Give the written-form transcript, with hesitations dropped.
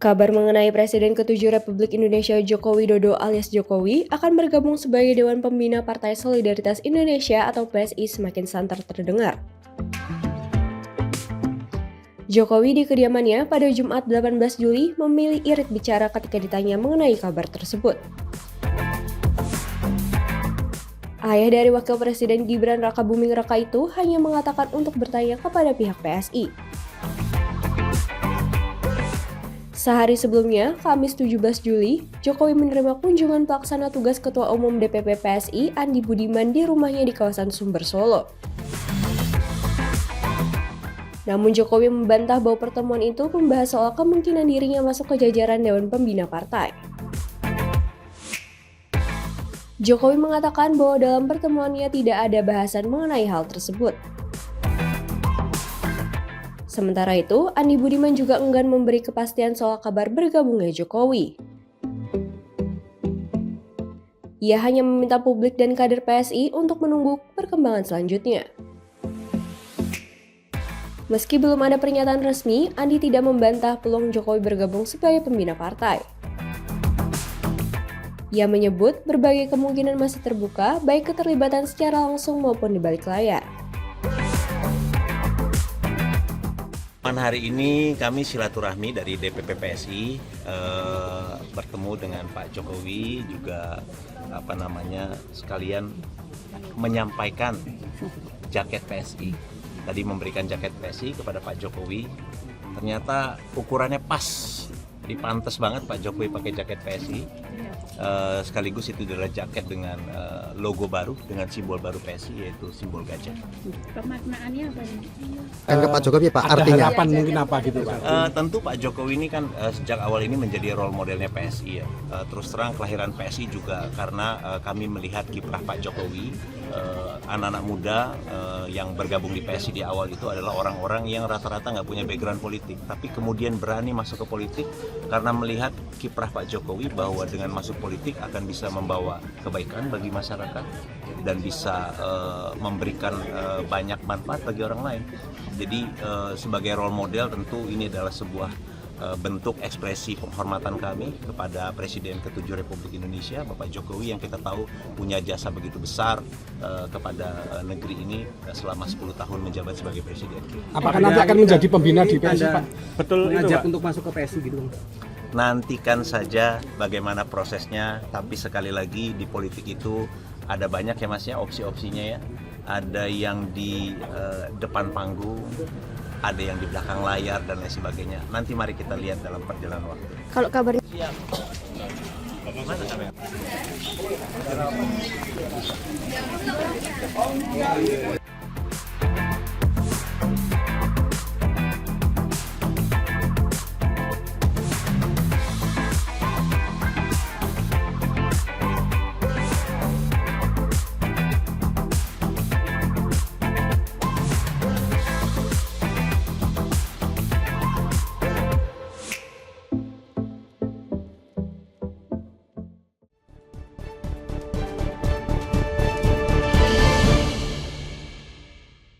Kabar mengenai Presiden ke-7 Republik Indonesia Joko Widodo alias Jokowi akan bergabung sebagai Dewan Pembina Partai Solidaritas Indonesia atau PSI semakin santer terdengar. Jokowi di kediamannya pada Jumat 18 Juli memilih irit bicara ketika ditanya mengenai kabar tersebut. Ayah dari Wakil Presiden Gibran Rakabuming Raka itu hanya mengatakan untuk bertanya kepada pihak PSI. Sehari sebelumnya, Kamis 17 Juli, Jokowi menerima kunjungan pelaksana tugas Ketua Umum DPP PSI Andi Budiman di rumahnya di kawasan Sumber, Solo. Namun Jokowi membantah bahwa pertemuan itu membahas soal kemungkinan dirinya masuk ke jajaran Dewan Pembina Partai. Jokowi mengatakan bahwa dalam pertemuannya tidak ada bahasan mengenai hal tersebut. Sementara itu, Andi Budiman juga enggan memberi kepastian soal kabar bergabungnya Jokowi. Ia hanya meminta publik dan kader PSI untuk menunggu perkembangan selanjutnya. Meski belum ada pernyataan resmi, Andi tidak membantah peluang Jokowi bergabung sebagai pembina partai. Ia menyebut berbagai kemungkinan masih terbuka, baik keterlibatan secara langsung maupun di balik layar. Hari ini kami silaturahmi dari DPP PSI bertemu dengan Pak Jokowi juga sekalian menyampaikan jaket PSI. Tadi memberikan jaket PSI kepada Pak Jokowi. Ternyata ukurannya pas, dipantes banget Pak Jokowi pakai jaket PSI. Sekaligus itu adalah jaket dengan logo baru, dengan simbol baru PSI, yaitu simbol gajah. Pemaknaannya apa nih? Kan ke Pak Jokowi Pak, ada artinya harapan mungkin apa gitu Pak? Tentu Pak Jokowi ini kan sejak awal ini menjadi role modelnya PSI ya. Terus terang kelahiran PSI juga karena kami melihat kiprah Pak Jokowi. Anak-anak muda yang bergabung di PSI di awal itu adalah orang-orang yang rata-rata nggak punya background politik, tapi kemudian berani masuk ke politik karena melihat kiprah Pak Jokowi bahwa dengan masuk politik akan bisa membawa kebaikan bagi masyarakat dan bisa memberikan banyak manfaat bagi orang lain. Jadi sebagai role model tentu ini adalah sebuah bentuk ekspresi penghormatan kami kepada Presiden ke-7 Republik Indonesia, Bapak Jokowi, yang kita tahu punya jasa begitu besar kepada negeri ini selama 10 tahun menjabat sebagai Presiden. Apakah nanti akan menjadi pembina di PSI Pak? Betul itu Pak? Untuk masuk ke PSI gitu. Nantikan saja bagaimana prosesnya, tapi sekali lagi di politik itu ada banyak ya Mas ya opsi-opsinya ya. Ada yang di depan panggung, ada yang di belakang layar dan lain sebagainya. Nanti mari kita lihat dalam perjalanan waktu. Kalau kabarnya Mana kamera?